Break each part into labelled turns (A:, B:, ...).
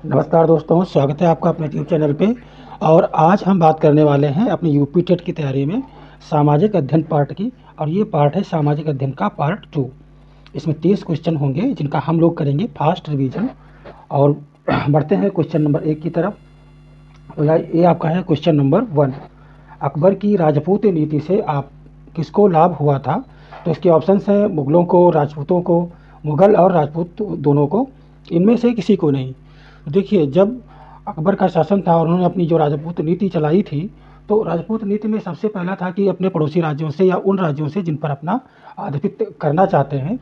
A: नमस्कार दोस्तों, स्वागत है आपका अपने यूट्यूब चैनल पे। और आज हम बात करने वाले हैं अपनी यूपी टेट की तैयारी में सामाजिक अध्ययन पार्ट की। और ये पार्ट है सामाजिक अध्ययन का पार्ट 2। इसमें 30 क्वेश्चन होंगे जिनका हम लोग करेंगे फास्ट रिवीजन। और बढ़ते हैं क्वेश्चन नंबर 1 की तरफ। तो ये आपका है क्वेश्चन नंबर 1। अकबर की राजपूत नीति से आप किसको लाभ हुआ था? तो इसके ऑप्शंस हैं मुगलों को, राजपूतों को, मुगल और राजपूत दोनों को, इनमें से किसी को नहीं। देखिए, जब अकबर का शासन था और उन्होंने अपनी जो राजपूत नीति चलाई थी, तो राजपूत नीति में सबसे पहला था कि अपने पड़ोसी राज्यों से या उन राज्यों से जिन पर अपना आधिपत्य करना चाहते हैं,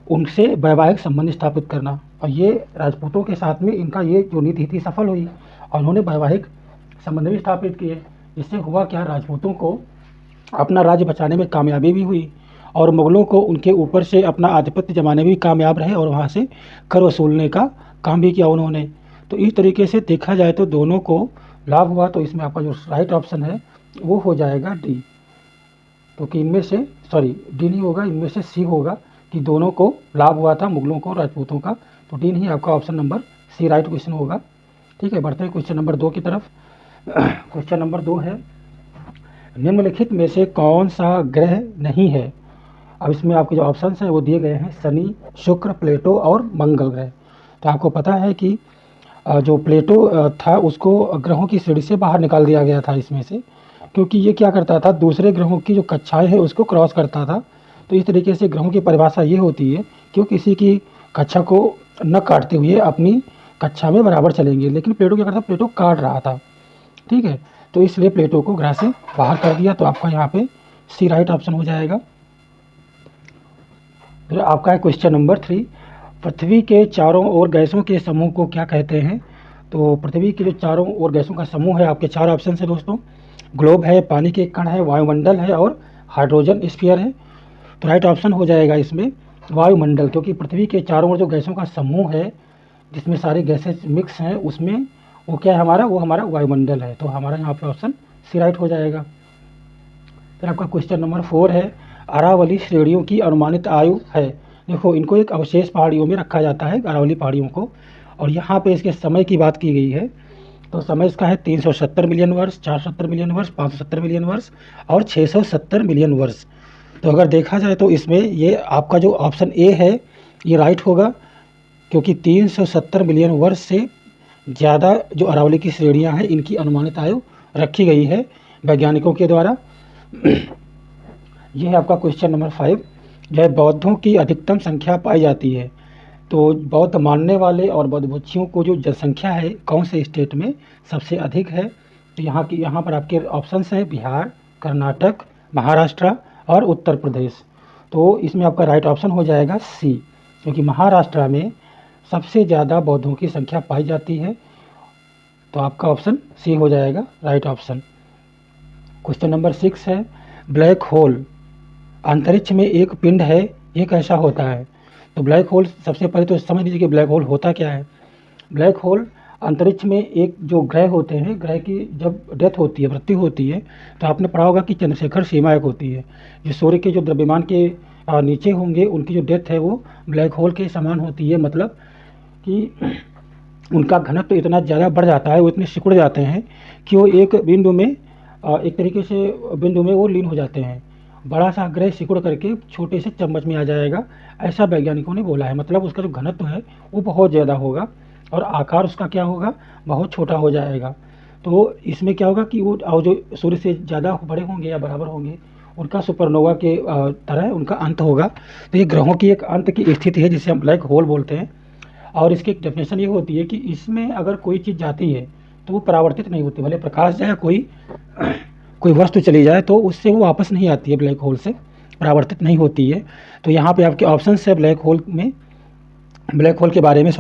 A: उनसे वैवाहिक संबंध स्थापित करना। और ये राजपूतों के साथ में इनका ये जो नीति थी सफल हुई और उन्होंने वैवाहिक संबंध भी स्थापित किए। इससे हुआ क्या, राजपूतों को अपना राज्य बचाने में कामयाबी भी हुई और मुगलों को उनके ऊपर से अपना आधिपत्य जमाने में भी कामयाब रहे और वहाँ से कर वसूलने का काम भी किया उन्होंने। तो इस तरीके से देखा जाए तो दोनों को लाभ हुआ। तो इसमें आपका जो राइट ऑप्शन है वो हो जाएगा डी। क्योंकि इनमें से डी नहीं होगा, इनमें से सी होगा कि दोनों को लाभ हुआ था, मुगलों को, राजपूतों का। तो डी नहीं, आपका option number C right question होगा। ठीक है, बढ़ते हैं क्वेश्चन नंबर 2 की तरफ। क्वेश्चन नंबर 2 है, निम्नलिखित में से कौन सा ग्रह नहीं है? अब इसमें आपके जो ऑप्शंस हैं वो दिए गए हैं शनि, शुक्र, प्लेटो और मंगल ग्रह। तो आपको पता है कि जो प्लेटो था उसको ग्रहों की श्रेणी से बाहर निकाल दिया गया था इसमें से, क्योंकि ये क्या करता था, दूसरे ग्रहों की जो कक्षाएं हैं उसको क्रॉस करता था। तो इस तरीके से ग्रहों की परिभाषा ये होती है कि वो किसी की कक्षा को न काटते हुए अपनी कक्षा में बराबर चलेंगे, लेकिन प्लेटो क्या करता था, प्लेटो काट रहा था। ठीक है, तो इसलिए प्लेटो को ग्रह से बाहर कर दिया। तो आपका यहाँ पे सी राइट ऑप्शन हो जाएगा। फिर आपका है क्वेश्चन नंबर 3, पृथ्वी के चारों ओर गैसों के समूह को क्या कहते हैं? तो पृथ्वी के जो चारों ओर गैसों का समूह है, आपके 4 ऑप्शन है दोस्तों। ग्लोब है, पानी के कण है, वायुमंडल है और हाइड्रोजन स्फीयर है। तो राइट ऑप्शन हो जाएगा इसमें वायुमंडल, क्योंकि पृथ्वी के चारों ओर जो गैसों का समूह है जिसमें सारी गैसेज मिक्स हैं, उसमें वो क्या है हमारा, वो हमारा वायुमंडल है। तो हमारा यहाँ पे ऑप्शन सी राइट हो जाएगा। फिर आपका क्वेश्चन नंबर 4 है, अरावली श्रेणियों की अनुमानित आयु है। देखो, इनको एक अवशेष पहाड़ियों में रखा जाता है, अरावली पहाड़ियों को। और यहाँ पे इसके समय की बात की गई है। तो समय इसका है 370 मिलियन वर्ष, 470 मिलियन वर्ष, 570 मिलियन वर्ष और 670 मिलियन वर्ष। तो अगर देखा जाए तो इसमें ये आपका जो ऑप्शन ए है ये राइट होगा, क्योंकि 370 मिलियन वर्ष से ज़्यादा जो अरावली की श्रेणियाँ हैं इनकी अनुमानित आयु रखी गई है वैज्ञानिकों के द्वारा। यह है आपका क्वेश्चन नंबर 5, जो है बौद्धों की अधिकतम संख्या पाई जाती है। तो बौद्ध मानने वाले और बौद्ध भिक्षुओं को जो जनसंख्या है कौन से स्टेट में सबसे अधिक है? तो यहाँ पर आपके ऑप्शंस हैं बिहार, कर्नाटक, महाराष्ट्र और उत्तर प्रदेश। तो इसमें आपका राइट ऑप्शन हो जाएगा सी, क्योंकि महाराष्ट्र में सबसे ज़्यादा बौद्धों की संख्या पाई जाती है। तो आपका ऑप्शन सी हो जाएगा राइट ऑप्शन। क्वेश्चन नंबर 6 है, ब्लैक होल अंतरिक्ष में एक पिंड है, ये कैसा होता है? तो ब्लैक होल, सबसे पहले तो समझ लीजिए कि ब्लैक होल होता क्या है। ब्लैक होल अंतरिक्ष में एक जो ग्रह होते हैं, ग्रह की जब डेथ होती है, मृत्यु होती है, तो आपने पढ़ा होगा कि चंद्रशेखर सीमा एक होती है, जो सूर्य के जो द्रव्यमान के नीचे होंगे उनकी जो डेथ है वो ब्लैक होल के समान होती है। मतलब कि उनका घनत्व तो इतना ज़्यादा बढ़ जाता है, वो इतने सिकुड़ जाते हैं कि वो एक बिंदु में एक तरीके से बिंदु में वो लीन हो जाते हैं। बड़ा सा ग्रह सिकुड़ करके छोटे से चम्मच में आ जाएगा, ऐसा वैज्ञानिकों ने बोला है। मतलब उसका जो घनत्व है वो बहुत ज़्यादा होगा और आकार उसका क्या होगा, बहुत छोटा हो जाएगा। तो इसमें क्या होगा कि वो और जो सूर्य से ज़्यादा बड़े होंगे या बराबर होंगे, उनका सुपरनोवा के तरह उनका अंत होगा। तो ये ग्रहों की एक अंत की स्थिति है जिसे हम ब्लैक होल बोलते हैं। और इसकी एक डेफिनेशन ये होती है कि इसमें अगर कोई चीज़ जाती है तो वो परावर्तित नहीं होती, भले प्रकाश जाए, कोई वस्तु चली जाए तो उससे वो वापस नहीं आती है, ब्लैक होल से परावर्तित नहीं होती है। तो यहाँ पे आपके ऑप्शन है ब्लैक होल के बारे में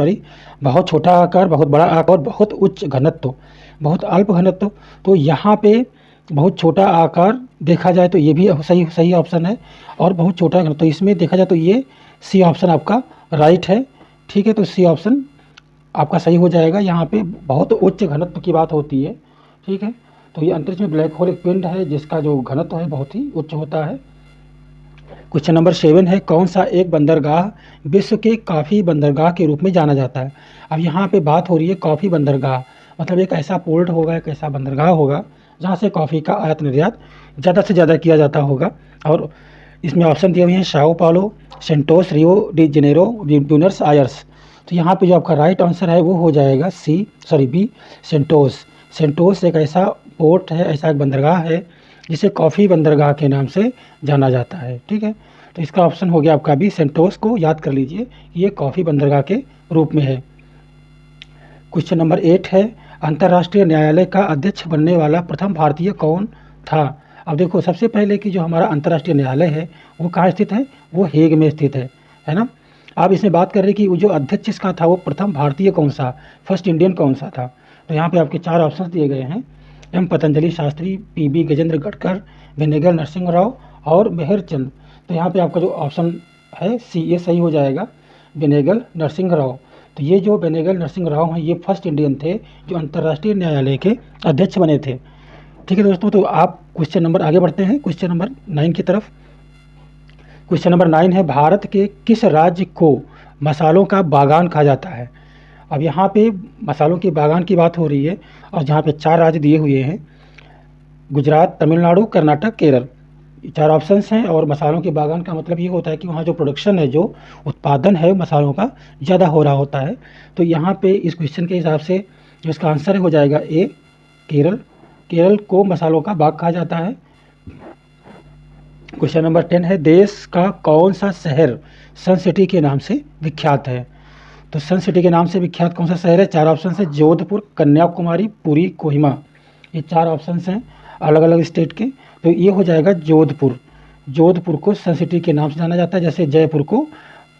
A: बहुत छोटा आकार, बहुत बड़ा आकार, बहुत उच्च घनत्व, बहुत अल्प घनत्व। तो यहाँ पे बहुत छोटा आकार देखा जाए तो ये भी सही ऑप्शन है, और बहुत छोटा घनत्व, तो इसमें देखा जाए तो ये सी ऑप्शन आपका राइट है। ठीक है, तो सी ऑप्शन आपका सही हो जाएगा। यहाँ पे बहुत उच्च घनत्व की बात होती है। ठीक है, तो ये अंतरिक्ष में ब्लैक होल एक पिंड है जिसका जो घनत्व है बहुत ही उच्च होता है। क्वेश्चन नंबर 7 है, कौन सा एक बंदरगाह विश्व के कॉफ़ी बंदरगाह के रूप में जाना जाता है। अब यहाँ पे बात हो रही है कॉफ़ी बंदरगाह, मतलब एक ऐसा पोर्ट होगा, एक ऐसा बंदरगाह होगा जहाँ से कॉफ़ी का आयात निर्यात ज़्यादा से ज़्यादा किया जाता होगा। और इसमें ऑप्शन दिए हुए हैं Sao Paulo, Santos, Rio de Janeiro, Buenos Aires. तो यहाँ पे जो आपका राइट आंसर है वो हो जाएगा बी, सेंटोस। सेंटोस एक ऐसा पोर्ट है, ऐसा एक बंदरगाह है जिसे कॉफ़ी बंदरगाह के नाम से जाना जाता है। ठीक है, तो इसका ऑप्शन हो गया आपका बी, सेंटोस को याद कर लीजिए, ये कॉफ़ी बंदरगाह के रूप में है। क्वेश्चन नंबर 8 है, अंतर्राष्ट्रीय न्यायालय का अध्यक्ष बनने वाला प्रथम भारतीय कौन था। अब देखो, सबसे पहले कि जो हमारा अंतर्राष्ट्रीय न्यायालय है वो कहाँ स्थित है, वो हेग में स्थित है ना। अब इसमें बात कर रहे कि वो जो अध्यक्ष इसका था वो प्रथम भारतीय कौन सा, फर्स्ट इंडियन कौन सा था। तो यहाँ पे आपके 4 ऑप्शन दिए गए हैं, एम पतंजलि शास्त्री, पी गजेंद्र गटकर, वेनेगल नरसिंह राव और मेहर चंद। तो यहाँ पे आपका जो ऑप्शन है सी, ये सही हो जाएगा, वेनेगल नरसिंह राव। तो ये जो वेनेगल नरसिंह राव हैं ये फर्स्ट इंडियन थे जो अंतर्राष्ट्रीय न्यायालय के अध्यक्ष बने थे। ठीक है दोस्तों, तो आप क्वेश्चन नंबर आगे बढ़ते हैं क्वेश्चन नंबर 9 की तरफ। क्वेश्चन नंबर 9 है, भारत के किस राज्य को मसालों का बागान कहा जाता है। अब यहाँ पे मसालों के बागान की बात हो रही है और जहाँ पे 4 राज्य दिए हुए हैं, गुजरात, तमिलनाडु, कर्नाटक, केरल, 4 ऑप्शंस हैं। और मसालों के बागान का मतलब ये होता है कि वहाँ जो प्रोडक्शन है, जो उत्पादन है मसालों का ज़्यादा हो रहा होता है। तो यहाँ पे इस क्वेश्चन के हिसाब से जो इसका आंसर हो जाएगा ए, केरल। केरल को मसालों का बाग कहा जाता है। क्वेश्चन नंबर 10 है, देश का कौन सा शहर सन सिटी के नाम से विख्यात है। तो सन सिटी के नाम से विख्यात कौन सा शहर है, 4 ऑप्शन है, जोधपुर, कन्याकुमारी, पुरी, कोहिमा। ये 4 ऑप्शन हैं अलग अलग स्टेट के। तो ये हो जाएगा जोधपुर। जोधपुर को सन सिटी के नाम से जाना जाता है, जैसे जयपुर को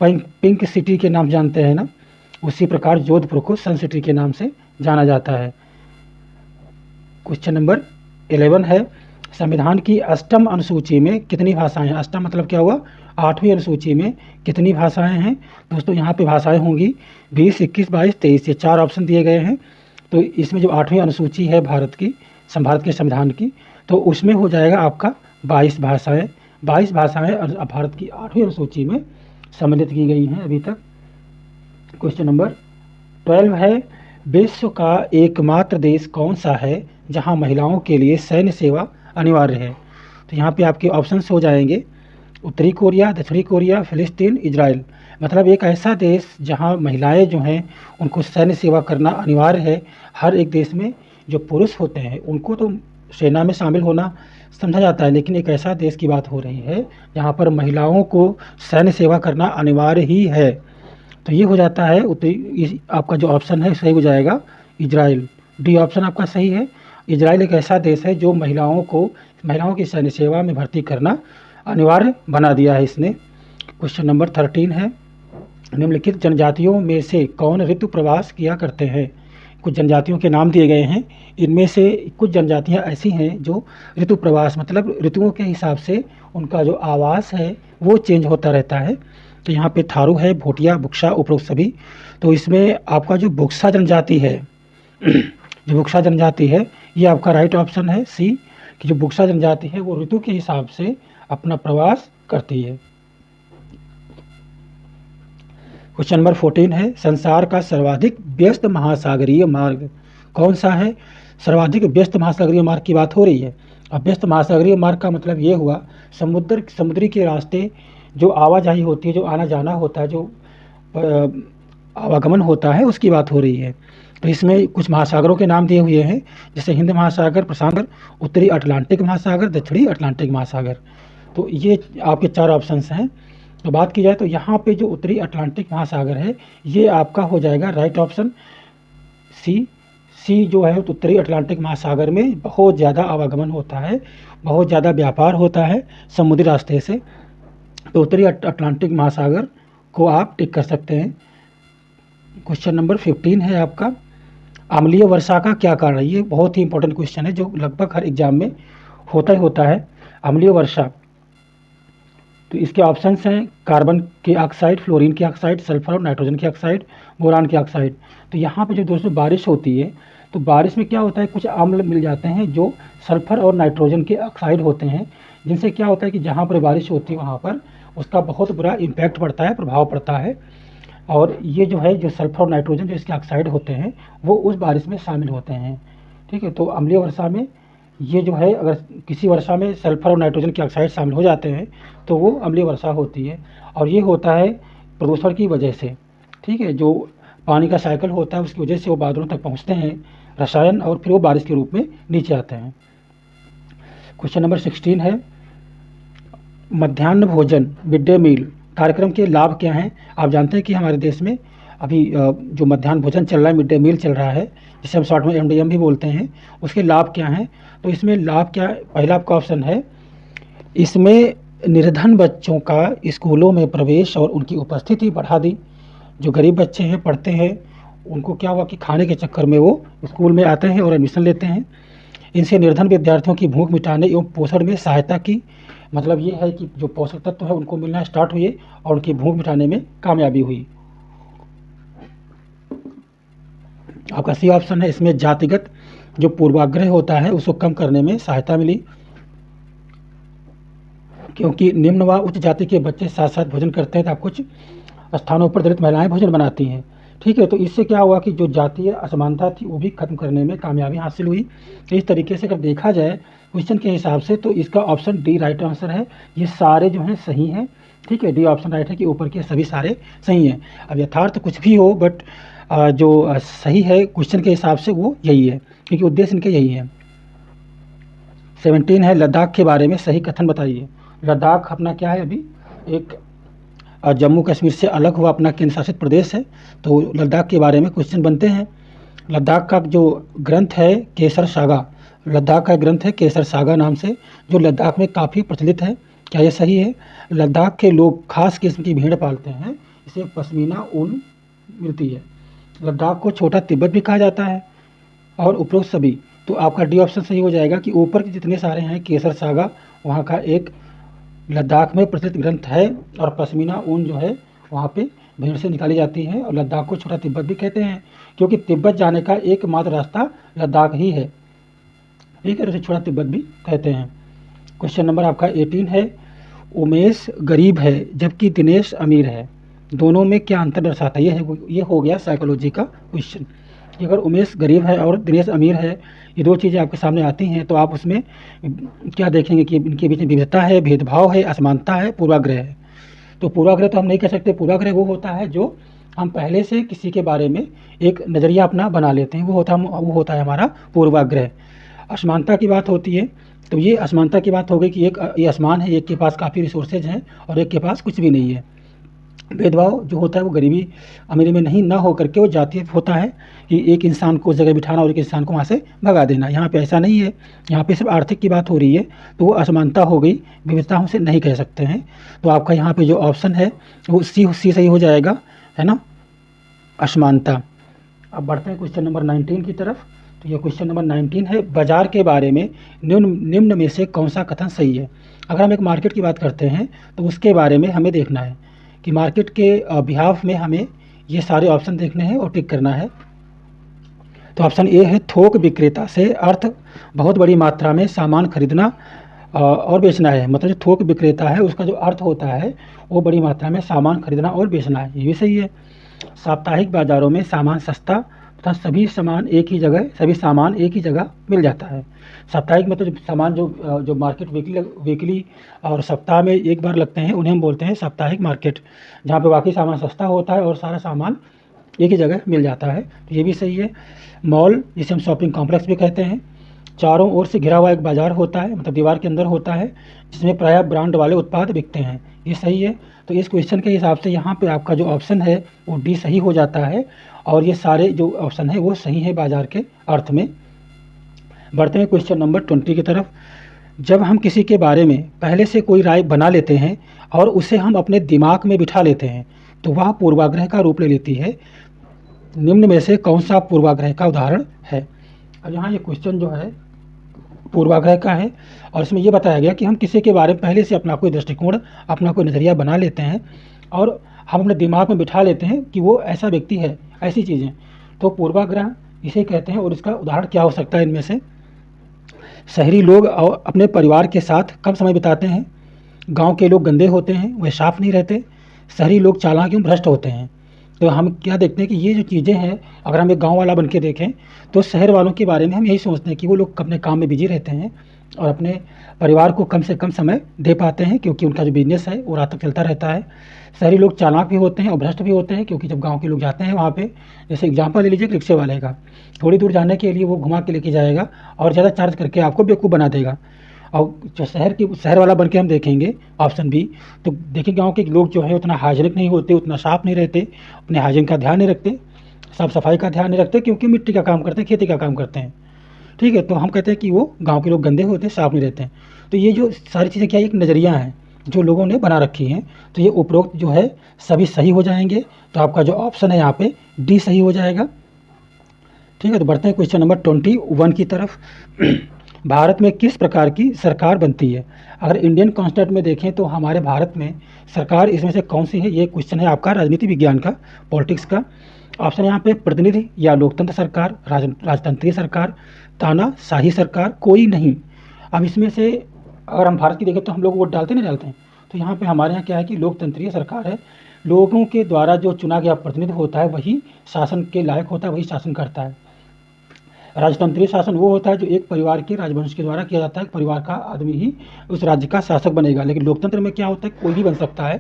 A: पिंक सिटी के नाम जानते हैं ना, उसी प्रकार जोधपुर को सन सिटी के नाम से जाना जाता है। क्वेश्चन नंबर 11 है, संविधान की अष्टम अनुसूची में कितनी भाषाएं हैं। अष्टम मतलब क्या हुआ, 8वीं अनुसूची में कितनी भाषाएं हैं। दोस्तों यहाँ पे भाषाएं होंगी 20, 21, 22, 23, ये 4 ऑप्शन दिए गए हैं। तो इसमें जो 8वीं अनुसूची है भारत के संविधान की, तो उसमें हो जाएगा आपका 22 भाषाएँ। 22 भाषाएँ भारत की 8वीं अनुसूची में सम्मिलित की गई हैं अभी तक। क्वेश्चन नंबर 12 है, विश्व का एकमात्र देश कौन सा है जहां महिलाओं के लिए सैन्य सेवा अनिवार्य है। तो यहाँ पे आपके ऑप्शंस हो जाएंगे, उत्तरी कोरिया, दक्षिणी कोरिया, फिलिस्तीन, इजराइल। मतलब एक ऐसा देश जहाँ महिलाएं जो हैं उनको सैन्य सेवा करना अनिवार्य है। हर एक देश में जो पुरुष होते हैं उनको तो सेना में शामिल होना समझा जाता है, लेकिन एक ऐसा देश की बात हो रही है जहाँ पर महिलाओं को सैन्य सेवा करना अनिवार्य ही है। तो ये हो जाता है उत्तरी, आपका जो ऑप्शन है सही हो जाएगा इजराइल। डी ऑप्शन आपका सही है। इजराइल एक ऐसा देश है जो महिलाओं की सैन्य सेवा में भर्ती करना अनिवार्य बना दिया है इसने। क्वेश्चन नंबर 13 है, निम्नलिखित जनजातियों में से कौन ऋतु प्रवास किया करते हैं। कुछ जनजातियों के नाम दिए गए हैं, इनमें से कुछ जनजातियां ऐसी हैं जो ऋतु प्रवास मतलब ऋतुओं के हिसाब से उनका जो आवास है वो चेंज होता रहता है। तो यहाँ पे थारू है, भोटिया, बुक्सा, उपरोक्त सभी। तो इसमें आपका जो बुक्सा जनजाति है जो बुक्सा जनजाति है ये आपका राइट ऑप्शन है सी, कि जो बुक्सा जनजाति है वो ऋतु के हिसाब से अपना प्रवास करती है। क्वेश्चन नंबर 14 है, संसार का सर्वाधिक व्यस्त महासागरीय मार्ग कौन सा है। सर्वाधिक व्यस्त महासागरीय मार्ग की बात हो रही है। अब व्यस्त महासागरीय मार्ग का मतलब ये हुआ समुद्री के रास्ते जो आवाजाही होती है, जो आना जाना होता है, जो आवागमन होता है, उसकी बात हो रही है। तो इसमें कुछ महासागरों के नाम दिए हुए हैं, जैसे हिंद महासागर, प्रशांत सागर, उत्तरी अटलांटिक महासागर, दक्षिणी अटलांटिक महासागर। तो ये आपके 4 ऑप्शंस हैं। तो बात की जाए तो यहाँ पे जो उत्तरी अटलांटिक महासागर है ये आपका हो जाएगा राइट ऑप्शन सी जो है। उत्तरी अटलांटिक महासागर में बहुत ज़्यादा आवागमन होता है, बहुत ज़्यादा व्यापार होता है समुद्री रास्ते से। तो उत्तरी अटलांटिक महासागर को आप टिक कर सकते हैं। क्वेश्चन नंबर 15 है आपका, अम्लीय वर्षा का क्या कारण है। ये बहुत ही इंपॉर्टेंट क्वेश्चन है जो लगभग हर एग्जाम में होता ही होता है। अम्लीय वर्षा, तो इसके ऑप्शंस हैं कार्बन के ऑक्साइड, फ्लोरीन के ऑक्साइड, सल्फर और नाइट्रोजन के ऑक्साइड, बोरान के ऑक्साइड। तो यहाँ पे जो दोस्तों बारिश होती है तो बारिश में क्या होता है, कुछ अम्ल मिल जाते हैं जो सल्फर और नाइट्रोजन के ऑक्साइड होते हैं, जिनसे क्या होता है कि जहाँ पर बारिश होती है वहाँ पर उसका बहुत बुरा इम्पैक्ट पड़ता है, प्रभाव पड़ता है। और ये जो है, जो सल्फर और नाइट्रोजन जो इसके ऑक्साइड होते हैं, वो उस बारिश में शामिल होते हैं। ठीक है, तो अम्लीय वर्षा में ये जो है, अगर किसी वर्षा में सल्फर और नाइट्रोजन के ऑक्साइड शामिल हो जाते हैं तो वो अम्लीय वर्षा होती है। और ये होता है प्रदूषण की वजह से। ठीक है, जो पानी का साइकिल होता है उसकी वजह से वो बादलों तक पहुँचते हैं रसायन, और फिर वो बारिश के रूप में नीचे आते हैं। क्वेश्चन नंबर 16 है, मध्याह्न भोजन मिड डे मील कार्यक्रम के लाभ क्या हैं? आप जानते हैं कि हमारे देश में अभी जो मध्याह्न भोजन चल रहा है, मिड डे मील चल रहा है, जिसे हम शॉर्ट में एमडीएम भी बोलते हैं, उसके लाभ क्या हैं? तो इसमें लाभ क्या, पहला आपका ऑप्शन है, इसमें निर्धन बच्चों का स्कूलों में प्रवेश और उनकी उपस्थिति बढ़ा दी। जो गरीब बच्चे हैं, पढ़ते हैं, उनको क्या हुआ कि खाने के चक्कर में वो स्कूल में आते हैं और एडमिशन लेते हैं। इनसे निर्धन विद्यार्थियों की भूख मिटाने एवं पोषण में सहायता की। मतलब ये है कि जो पोषक तत्व है उनको मिलना स्टार्ट हुए और उनकी भूख मिटाने में कामयाबी हुई। आपका सी ऑप्शन है, इसमें जातिगत जो पूर्वाग्रह होता है उसको कम करने में सहायता मिली, क्योंकि निम्न व उच्च जाति के बच्चे साथ साथ भोजन करते हैं, तो कुछ स्थानों पर दलित महिलाएं भोजन बनाती हैं। ठीक है, तो इससे क्या हुआ कि जो जातीय असमानता थी वो भी खत्म करने में कामयाबी हासिल हुई। तो इस तरीके से अगर देखा जाए क्वेश्चन के हिसाब से, तो इसका ऑप्शन डी राइट आंसर है। ये सारे जो हैं सही हैं। ठीक है, डी ऑप्शन राइट है कि ऊपर के सभी सारे सही हैं। अब यथार्थ कुछ भी हो, बट जो सही है क्वेश्चन के हिसाब से वो यही है, क्योंकि उद्देश्य इनके यही है। 17 है, लद्दाख के बारे में सही कथन बताइए। लद्दाख अपना क्या है, अभी एक जम्मू कश्मीर से अलग हुआ अपना केंद्र शासित प्रदेश है। तो लद्दाख के बारे में क्वेश्चन बनते हैं। लद्दाख का जो ग्रंथ है केसर सागा, लद्दाख का ग्रंथ है केसर सागा नाम से, जो लद्दाख में काफ़ी प्रचलित है। क्या ये सही है? लद्दाख के लोग खास किस्म की भेड़ पालते हैं, इसे पश्मीना ऊन मिलती है। लद्दाख को छोटा तिब्बत भी कहा जाता है, और उपरोक्त सभी। तो आपका डी ऑप्शन सही हो जाएगा कि ऊपर के जितने सारे हैं केसर सागा वहाँ का एक लद्दाख में प्रचलित ग्रंथ है, और पश्मीना ऊन जो है वहाँ पे भेड़ से निकाली जाती है। और लद्दाख को छोटा तिब्बत भी कहते हैं, क्योंकि तिब्बत जाने का एकमात्र रास्ता लद्दाख ही है। ठीक है, उसे छोटा तिब्बत भी कहते हैं। क्वेश्चन नंबर आपका 18 है, उमेश गरीब है जबकि दिनेश अमीर है, दोनों में क्या अंतर दर्शाता है? ये हो गया साइकोलॉजी का क्वेश्चन। कि अगर उमेश गरीब है और दिनेश अमीर है, ये दो चीज़ें आपके सामने आती हैं, तो आप उसमें क्या देखेंगे कि इनके बीच में विविधता है, भेदभाव है, असमानता है, पूर्वाग्रह है। तो पूर्वाग्रह तो हम नहीं कह सकते। पूर्वाग्रह वो होता है जो हम पहले से किसी के बारे में एक नज़रिया अपना बना लेते हैं, वो होता है हमारा पूर्वाग्रह। असमानता की बात होती है, तो ये असमानता की बात हो गई कि एक ये असमान है, एक के पास काफ़ी रिसोर्सेज हैं और एक के पास कुछ भी नहीं है। भेदभाव जो होता है वो गरीबी अमीरी में नहीं ना हो करके वो जातीय होता है, कि एक इंसान को उस जगह बिठाना और एक इंसान को वहाँ से भगा देना। यहाँ पे ऐसा नहीं है, यहाँ पे सिर्फ आर्थिक की बात हो रही है, तो वो असमानता हो गई, विविधता हम से नहीं कह सकते हैं। तो आपका यहाँ पे जो ऑप्शन है वो सी सही हो जाएगा, है ना, असमानता। अब बढ़ते हैं क्वेश्चन नंबर 19 की तरफ। तो ये क्वेश्चन नंबर 19 है, बाजार के बारे में निम्न में से कौन सा कथन सही है? अगर हम एक मार्केट की बात करते हैं तो उसके बारे में हमें देखना है कि मार्केट के बिहाफ में हमें ये सारे ऑप्शन देखने हैं और टिक करना है। तो ऑप्शन ए है, थोक विक्रेता से अर्थ बहुत बड़ी मात्रा में सामान खरीदना और बेचना है। मतलब जो थोक विक्रेता है उसका जो अर्थ होता है वो बड़ी मात्रा में सामान खरीदना और बेचना है, ये भी सही है। साप्ताहिक बाज़ारों में सामान सस्ता तथा सभी सामान एक ही जगह मिल जाता है। साप्ताहिक मतलब जो सामान जो मार्केट वीकली और सप्ताह में एक बार लगते हैं उन्हें हम बोलते हैं साप्ताहिक मार्केट, जहाँ पे बाकी सामान सस्ता होता है और सारा सामान एक ही जगह मिल जाता है, तो ये भी सही है। मॉल जिसे हम शॉपिंग कॉम्प्लेक्स भी कहते हैं, चारों ओर से घिरा हुआ एक बाज़ार होता है, मतलब दीवार के अंदर होता है, जिसमें प्रायः ब्रांड वाले उत्पाद बिकते हैं, ये सही है। तो इस क्वेश्चन के हिसाब से यहाँ पे आपका जो ऑप्शन है वो डी सही हो जाता है, और ये सारे जो ऑप्शन है वो सही है बाज़ार के अर्थ में। बढ़ते हैं क्वेश्चन नंबर 20 की तरफ। जब हम किसी के बारे में पहले से कोई राय बना लेते हैं और उसे हम अपने दिमाग में बिठा लेते हैं तो वह पूर्वाग्रह का रूप ले लेती है। निम्न में से कौन सा पूर्वाग्रह का उदाहरण है? अब यहाँ ये क्वेश्चन जो है पूर्वाग्रह का है, और इसमें ये बताया गया कि हम किसी के बारे में पहले से अपना कोई दृष्टिकोण, अपना कोई नज़रिया बना लेते हैं और हम अपने दिमाग में बिठा लेते हैं कि वो ऐसा व्यक्ति है, ऐसी चीज़ें। तो पूर्वाग्रह इसे कहते हैं, और इसका उदाहरण क्या हो सकता है इनमें से? शहरी लोग अपने परिवार के साथ कम समय बिताते हैं। गांव के लोग गंदे होते हैं, वे साफ़ नहीं रहते। शहरी लोग चालाक एवं भ्रष्ट होते हैं। तो हम क्या देखते हैं कि ये जो चीज़ें हैं, अगर हम एक गाँव वाला बन के देखें तो शहर वालों के बारे में हम यही सोचते हैं कि वो लोग अपने काम में बिजी रहते हैं और अपने परिवार को कम से कम समय दे पाते हैं, क्योंकि उनका जो बिजनेस है वो रात तक चलता रहता है। शहरी लोग चालाक भी होते हैं और भ्रष्ट भी होते हैं, क्योंकि जब गाँव के लोग जाते हैं वहाँ पे, जैसे एग्जाम्पल ले लीजिए रिक्शे वाले का, थोड़ी दूर जाने के लिए वो घुमा के लेके जाएगा और ज़्यादा चार्ज करके आपको बेवकूफ़ बना देगा। और जो शहर वाला बन के हम देखेंगे ऑप्शन बी, तो देखिए गाँव के लोग जो है उतना हाइजीनिक नहीं होते, उतना साफ़ नहीं रहते, अपने हाइजीन का ध्यान नहीं रखते, साफ़ सफाई का ध्यान नहीं रखते, क्योंकि मिट्टी का काम करते हैं, खेती का काम करते हैं। ठीक है, तो हम कहते हैं कि वो गाँव के लोग गंदे होते हैं, साफ़ नहीं रहते हैं। तो ये जो सारी चीज़ें क्या है, एक नज़रिया है जो लोगों ने बना रखी हैं। तो ये उपरोक्त जो है सभी सही हो जाएंगे। तो आपका जो ऑप्शन है यहाँ पे डी सही हो जाएगा। ठीक है, तो बढ़ते हैं क्वेश्चन नंबर 21 की तरफ। भारत में किस प्रकार की सरकार बनती है? अगर इंडियन कॉन्स्टिट्यूशन में देखें तो हमारे भारत में सरकार इसमें से कौन सी है, ये क्वेश्चन है आपका राजनीति विज्ञान का, पॉलिटिक्स का। ऑप्शन यहाँ पे प्रतिनिधि या लोकतंत्र सरकार, राजतंत्रीय सरकार, तानाशाही सरकार, कोई नहीं। अब इसमें से अगर हम भारत की देखें तो हम लोग वोट डालते नहीं डालते हैं, तो यहाँ पे हमारे यहाँ क्या है कि लोकतंत्रीय सरकार है। लोगों के द्वारा जो चुना गया प्रतिनिधि होता है वही शासन के लायक होता है, वही शासन करता है। राजतंत्रीय शासन वो होता है जो एक परिवार के राजवंश के द्वारा किया जाता है, परिवार का आदमी ही उस राज्य का शासक बनेगा। लेकिन लोकतंत्र में क्या होता है, कोई भी बन सकता है।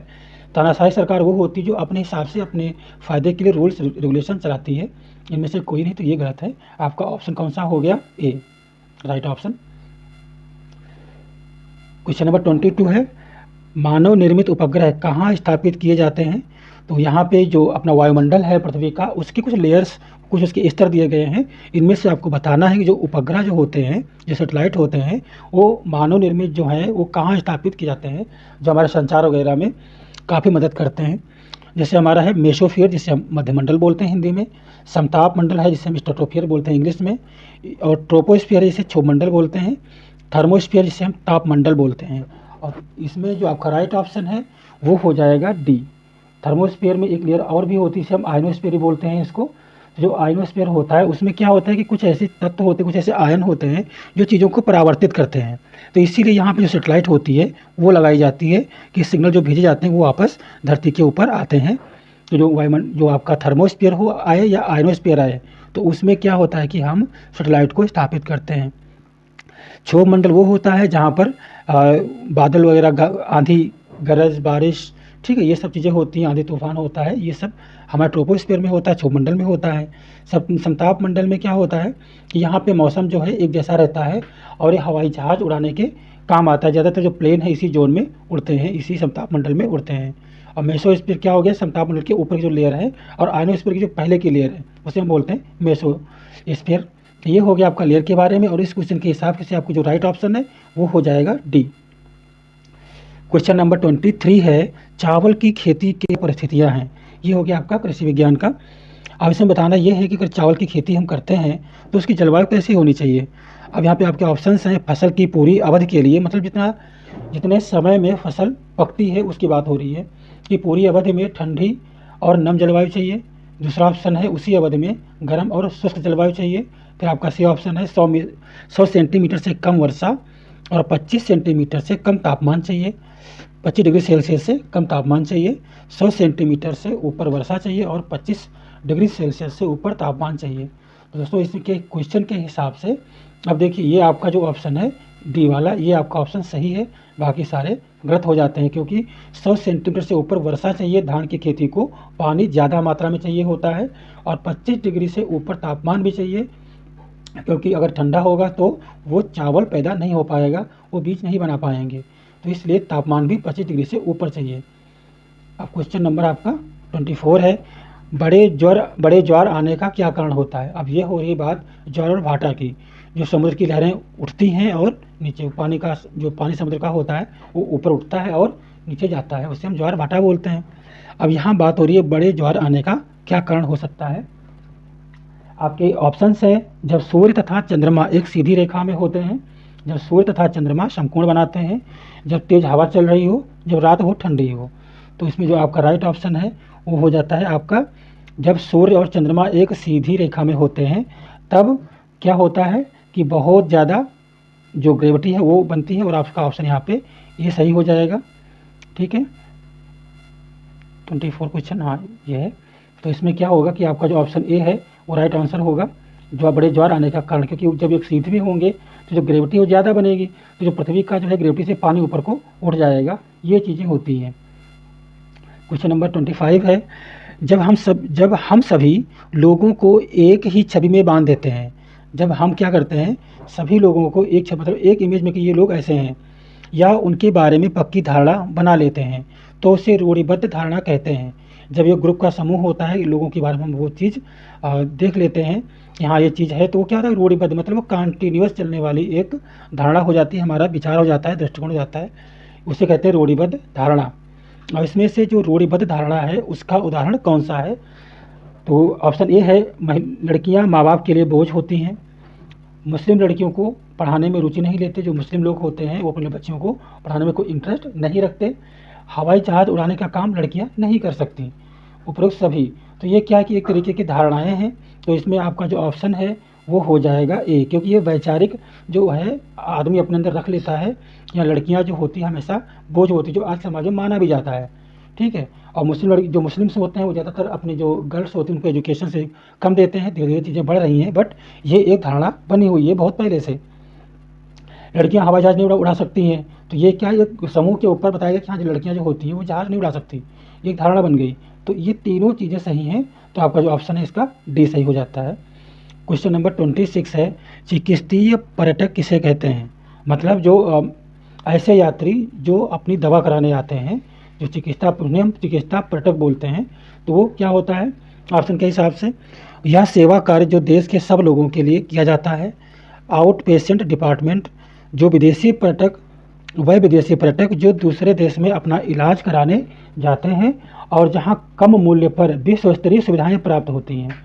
A: तानाशाही सरकार वो होती है जो अपने हिसाब से अपने फ़ायदे के लिए रूल्स रेगुलेशन चलाती है। इनमें से कोई नहीं, तो ये गलत है। आपका ऑप्शन कौन सा हो गया, ए, राइट ऑप्शन। क्वेश्चन नंबर 22 है, मानव निर्मित उपग्रह कहाँ स्थापित किए जाते हैं? तो यहाँ पे जो अपना वायुमंडल है पृथ्वी का, उसके कुछ लेयर्स, कुछ उसके स्तर दिए गए हैं। इनमें से आपको बताना है कि जो उपग्रह जो होते हैं, जो सैटेलाइट होते हैं, वो मानव निर्मित जो हैं वो कहाँ स्थापित किए जाते हैं, जो हमारे संचार वगैरह में काफ़ी मदद करते हैं। जैसे हमारा है मेसोस्फीयर, जिसे हम मध्यमंडल बोलते हैं हिंदी में, समताप मंडल है जिसे हम स्ट्रेटोस्फीयर बोलते हैं इंग्लिश में, और ट्रोपोस्फीयर जिसे क्षोभमंडल बोलते हैं, थर्मोस्फीयर जिसे हम तापमंडल बोलते हैं। और इसमें जो आपका राइट ऑप्शन है वो हो जाएगा डी। थर्मोस्फीयर में एक लेयर और भी होती है, इसे हम आयनोस्फीयर बोलते हैं इसको। जो आयनोस्फीयर होता है उसमें क्या होता है कि कुछ ऐसे तत्व होते हैं, कुछ ऐसे आयन होते हैं जो चीज़ों को परावर्तित करते हैं। तो इसीलिए यहाँ पे जो सैटेलाइट होती है वो लगाई जाती है कि सिग्नल जो भेजे जाते हैं वो वापस धरती के ऊपर आते हैं। तो जो आपका थर्मोस्फीयर हो आए या आयनोस्फीयर आए, तो उसमें क्या होता है कि हम सैटेलाइट को स्थापित करते हैं। क्षोभमंडल वो होता है जहाँ पर बादल वगैरह, आंधी, गरज, बारिश, ठीक है, ये सब चीज़ें होती हैं, आंधी तूफान होता है, ये सब हमारे ट्रोपोस्फीयर में होता है, क्षोभमंडल में होता है। समताप मंडल में क्या होता है कि यहाँ पे मौसम जो है एक जैसा रहता है और ये हवाई जहाज़ उड़ाने के काम आता है। ज़्यादातर जो प्लेन है इसी जोन में उड़ते हैं, इसी समताप मंडल में उड़ते हैं। और मेसोस्फीयर क्या हो गया, समताप मंडल के ऊपर की जो लेयर है, और आयनोस्फीयर की जो पहले की लेयर है उसे हम बोलते हैं मेसोस्फीयर। ये हो गया आपका लेयर के बारे में, और इस क्वेश्चन के हिसाब से आपको जो राइट ऑप्शन है वो हो जाएगा डी। क्वेश्चन नंबर 23 है, चावल की खेती की परिस्थितियां हैं। ये हो गया आपका कृषि विज्ञान का। अब इसमें बताना ये है कि अगर चावल की खेती हम करते हैं तो उसकी जलवायु कैसी होनी चाहिए। अब यहाँ पे आपके ऑप्शंस हैं, फसल की पूरी अवधि के लिए, मतलब जितने समय में फसल पकती है उसकी बात हो रही है, कि पूरी अवधि में ठंडी और नम जलवायु चाहिए। दूसरा ऑप्शन है उसी अवधि में गर्म और शुष्क जलवायु चाहिए। फिर आपका सी ऑप्शन है 100 सेंटीमीटर से कम वर्षा और 25 सेंटीमीटर से कम तापमान चाहिए। 25 डिग्री सेल्सियस से कम तापमान चाहिए, 100 सेंटीमीटर से ऊपर वर्षा चाहिए और 25 डिग्री सेल्सियस से ऊपर तापमान चाहिए। तो दोस्तों इसके क्वेश्चन के हिसाब से अब देखिए, ये आपका जो ऑप्शन है डी वाला, ये आपका ऑप्शन सही है, बाकी सारे गलत हो जाते हैं। क्योंकि 100 सेंटीमीटर से ऊपर वर्षा चाहिए, धान की खेती को पानी ज़्यादा मात्रा में चाहिए होता है, और 25 डिग्री से ऊपर तापमान भी चाहिए, क्योंकि अगर ठंडा होगा तो वो चावल पैदा नहीं हो पाएगा, वो बीज नहीं बना पाएंगे। तो इसलिए तापमान भी 25 डिग्री से ऊपर चाहिए। अब क्वेश्चन नंबर आपका 24 है, बड़े ज्वार आने का क्या कारण होता है। अब ये हो रही बात ज्वार और भाटा की। जो समुद्र की लहरें उठती हैं और नीचे पानी समुद्र का होता है वो ऊपर उठता है और नीचे जाता है, उसे हम ज्वार भाटा बोलते हैं। अब यहाँ बात हो रही है बड़े ज्वार आने का क्या कारण हो सकता है। आपके ऑप्शंस हैं, जब सूर्य तथा चंद्रमा एक सीधी रेखा में होते हैं, जब सूर्य तथा चंद्रमा समकोण बनाते हैं, जब तेज़ हवा चल रही हो, जब रात हो ठंडी हो। तो इसमें जो आपका राइट ऑप्शन है वो हो जाता है आपका, जब सूर्य और चंद्रमा एक सीधी रेखा में होते हैं तब क्या होता है कि बहुत ज़्यादा जो ग्रेविटी है वो बनती है, और आपका ऑप्शन यहाँ पे ये सही हो जाएगा। ठीक है, 24 क्वेश्चन, हाँ ये है। तो इसमें क्या होगा कि आपका जो ऑप्शन ए है वो राइट आंसर होगा, जो बड़े ज्वार आने का कारण, क्योंकि जब एक सीध में होंगे तो जो ग्रेविटी वो ज़्यादा बनेगी, तो जो पृथ्वी का जो है ग्रेविटी से पानी ऊपर को उठ जाएगा, ये चीज़ें होती हैं। क्वेश्चन नंबर 25 है, जब हम सभी लोगों को एक ही छवि में बांध देते हैं, जब हम क्या करते हैं, सभी लोगों को एक छवि, मतलब एक इमेज में कि ये लोग ऐसे हैं, या उनके बारे में पक्की धारणा बना लेते हैं, तो उसे रूढ़िबद्ध धारणा कहते हैं। जब ये ग्रुप का समूह होता है, लोगों के बारे में हम वो चीज़ देख लेते हैं कि हाँ ये चीज़ है, तो वो क्या होता है, रूढ़िबद्ध मतलब वो कंटिन्यूअस चलने वाली एक धारणा हो जाती है, हमारा विचार हो जाता है, दृष्टिकोण हो जाता है, उसे कहते हैं रूढ़िबद्ध धारणा। और इसमें से जो रूढ़िबद्ध धारणा है उसका उदाहरण कौन सा है, तो ऑप्शन ए है, लड़कियां माँ बाप के लिए बोझ होती हैं, मुस्लिम लड़कियों को पढ़ाने में रुचि नहीं लेते, जो मुस्लिम लोग होते हैं वो अपने बच्चियों को पढ़ाने में कोई इंटरेस्ट नहीं रखते, हवाई जहाज़ उड़ाने का काम लड़कियां नहीं कर सकती, उपरोक्त सभी। तो ये क्या है कि एक तरीके की धारणाएं हैं, तो इसमें आपका जो ऑप्शन है वो हो जाएगा ए, क्योंकि ये वैचारिक जो है आदमी अपने अंदर रख लेता है, या लड़कियां जो होती हैं हमेशा बोझ होती है, जो आज समाज में माना भी जाता है। ठीक है, और मुस्लिम लड़की, जो मुस्लिम्स होते हैं वो ज़्यादातर अपने जो गर्ल्स होती हैं उनको एजुकेशन से कम देते हैं, धीरे धीरे चीज़ें बढ़ रही हैं, बट ये एक धारणा बनी हुई है बहुत पहले से, लड़कियां हवाई जहाज़ नहीं उड़ा सकती हैं, तो ये क्या है, एक समूह के ऊपर बताया गया कि हाँ जो लड़कियां जो होती हैं वो जहाज़ नहीं उड़ा सकती, ये एक धारणा बन गई। तो ये तीनों चीज़ें सही हैं, तो आपका जो ऑप्शन है इसका डी सही हो जाता है। क्वेश्चन नंबर 26 है, चिकित्सीय पर्यटक किसे कहते हैं, मतलब जो ऐसे यात्री जो अपनी दवा कराने आते हैं, जो उन्हें हम चिकित्सा पर्यटक बोलते हैं, तो वो क्या होता है ऑप्शन के हिसाब से, यह सेवा कार्य जो देश के सब लोगों के लिए किया जाता है, आउट पेशेंट डिपार्टमेंट, जो विदेशी पर्यटक, वह विदेशी पर्यटक जो दूसरे देश में अपना इलाज कराने जाते हैं और जहां कम मूल्य पर विश्व स्तरीय सुविधाएं प्राप्त होती हैं,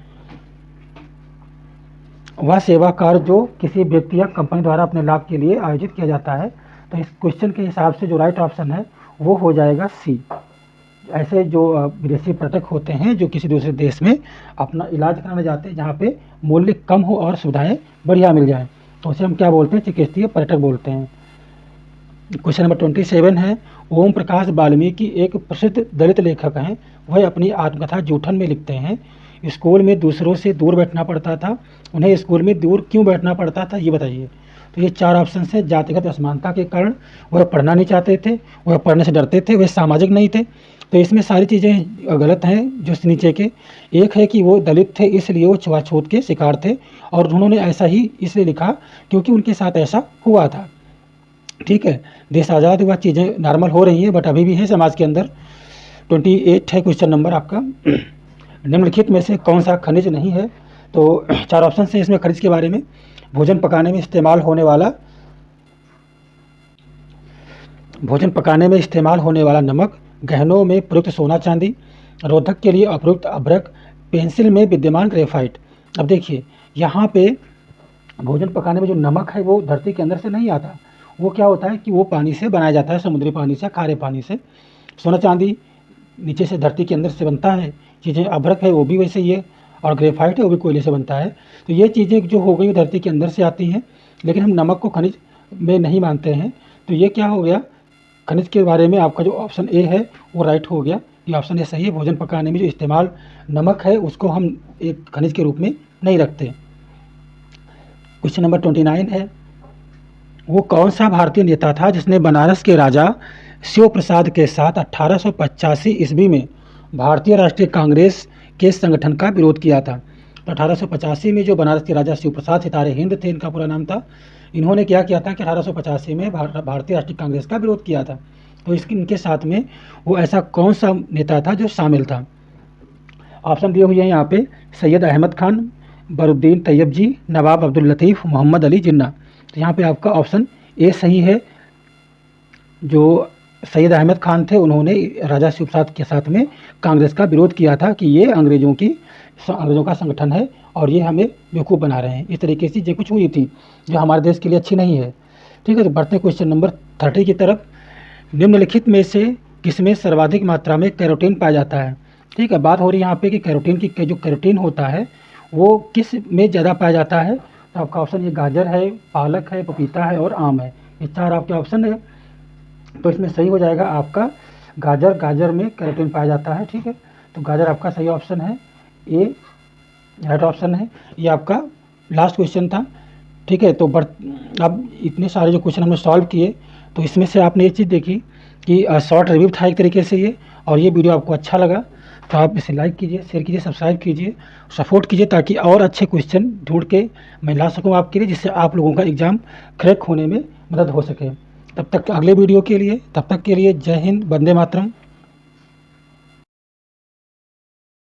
A: वह सेवा कार्य जो किसी व्यक्ति या कंपनी द्वारा अपने लाभ के लिए आयोजित किया जाता है। तो इस क्वेश्चन के हिसाब से जो राइट ऑप्शन है वो हो जाएगा सी। ऐसे जो विदेशी पर्यटक होते हैं जो किसी दूसरे देश में अपना इलाज कराने जाते हैं, जहाँ पे मूल्य कम हो और सुविधाएं बढ़िया मिल जाए, तो उसे हम क्या बोलते हैं, चिकित्सीय पर्यटक बोलते हैं। क्वेश्चन नंबर 27 है, ओम प्रकाश वाल्मीकि एक प्रसिद्ध दलित लेखक हैं, वह अपनी आत्मकथा जूठन में लिखते हैं, स्कूल में दूसरों से दूर बैठना पड़ता था, उन्हें स्कूल में दूर क्यों बैठना पड़ता था, ये बताइए। तो ये चार ऑप्शन है, जातिगत असमानता के कारण, वह पढ़ना नहीं चाहते थे, वह पढ़ने से डरते थे, वह सामाजिक नहीं थे। तो इसमें सारी चीज़ें गलत हैं जो नीचे के। एक है कि वो दलित थे इसलिए वो छुआछूत के शिकार थे, और उन्होंने ऐसा ही इसलिए लिखा क्योंकि उनके साथ ऐसा हुआ था। ठीक है, देश आज़ाद हुआ, चीज़ें नॉर्मल हो रही हैं, बट अभी भी है समाज के अंदर। 28 है क्वेश्चन नंबर आपका, निम्नलिखित में से कौन सा खनिज नहीं है, तो चार ऑप्शन है इसमें खनिज के बारे में, भोजन पकाने में इस्तेमाल होने वाला नमक, गहनों में प्रयुक्त सोना चांदी, रोधक के लिए अप्रयुक्त अभ्रक, पेंसिल में विद्यमान ग्रेफाइट। अब देखिए यहाँ पे भोजन पकाने में जो नमक है वो धरती के अंदर से नहीं आता, वो क्या होता है कि वो पानी से बनाया जाता है, समुद्री पानी से, खारे पानी से। सोना चांदी नीचे से धरती के अंदर से बनता है, चीज़ें अभ्रक है वो भी वैसे ही है, और ग्रेफाइट है वो भी कोयले से बनता है। तो ये चीज़ें जो हो गई वो धरती के अंदर से आती हैं, लेकिन हम नमक को खनिज में नहीं मानते हैं। तो ये क्या हो गया, खनिज के बारे में आपका जो ऑप्शन ए है वो राइट हो गया, ये ऑप्शन ए सही है। भोजन पकाने में जो इस्तेमाल नमक है उसको हम एक खनिज के रूप में नहीं रखते। क्वेश्चन नंबर 29 है, वो कौन सा भारतीय नेता था जिसने बनारस के राजा शिव प्रसाद के साथ 1885 ईस्वी में भारतीय राष्ट्रीय कांग्रेस के संगठन का विरोध किया था। तो 1885 में जो बनारस के राजा शिव प्रसाद सितारे हिंद थे, इनका पूरा नाम था, इन्होंने क्या किया था कि 1885 में भारतीय राष्ट्रीय कांग्रेस का विरोध किया था। तो इनके साथ में वो ऐसा कौन सा नेता था जो शामिल था। ऑप्शन दिए हुए हैं यहाँ पे, सैयद अहमद खान, बरुद्दीन तैयब जी, नवाब अब्दुल लतीफ़, मोहम्मद अली जिन्ना। तो यहाँ पे आपका ऑप्शन ए सही है। जो सैयद अहमद खान थे उन्होंने राजा शिव प्रसाद के साथ में कांग्रेस का विरोध किया था कि ये अंग्रेज़ों का संगठन है और ये हमें बेवकूफ़ बना रहे हैं, इस तरीके से जो कुछ हुई थी जो हमारे देश के लिए अच्छी नहीं है। ठीक है, तो बढ़ते हैं क्वेश्चन नंबर 30 की तरफ। निम्नलिखित में से किसमें सर्वाधिक मात्रा में कैरोटीन पाया जाता है। ठीक है, बात हो रही है यहाँ पे कि कैरोटीन की जो कैरोटीन होता है वो किस में ज़्यादा पाया जाता है। तो आपका ऑप्शन ये गाजर है, पालक है, पपीता है और आम है। ये 4 आपके ऑप्शन है। तो इसमें सही हो जाएगा आपका गाजर। गाजर में कैरोटीन पाया जाता है, ठीक है। तो गाजर आपका सही ऑप्शन है, ए राइट ऑप्शन है। ये आपका लास्ट क्वेश्चन था, ठीक है। तो अब इतने सारे जो क्वेश्चन हमने सॉल्व किए, तो इसमें से आपने ये चीज़ देखी कि शॉर्ट रिव्यू था एक तरीके से ये, और ये वीडियो आपको अच्छा लगा तो आप इसे लाइक कीजिए, शेयर कीजिए, सब्सक्राइब कीजिए, सपोर्ट कीजिए, ताकि और अच्छे क्वेश्चन ढूंढ के मैं ला सकूं आपके लिए, जिससे आप लोगों का एग्ज़ाम क्रैक होने में मदद हो सके। तब तक अगले वीडियो के लिए, तब तक के लिए जय हिंद, वंदे मातरम।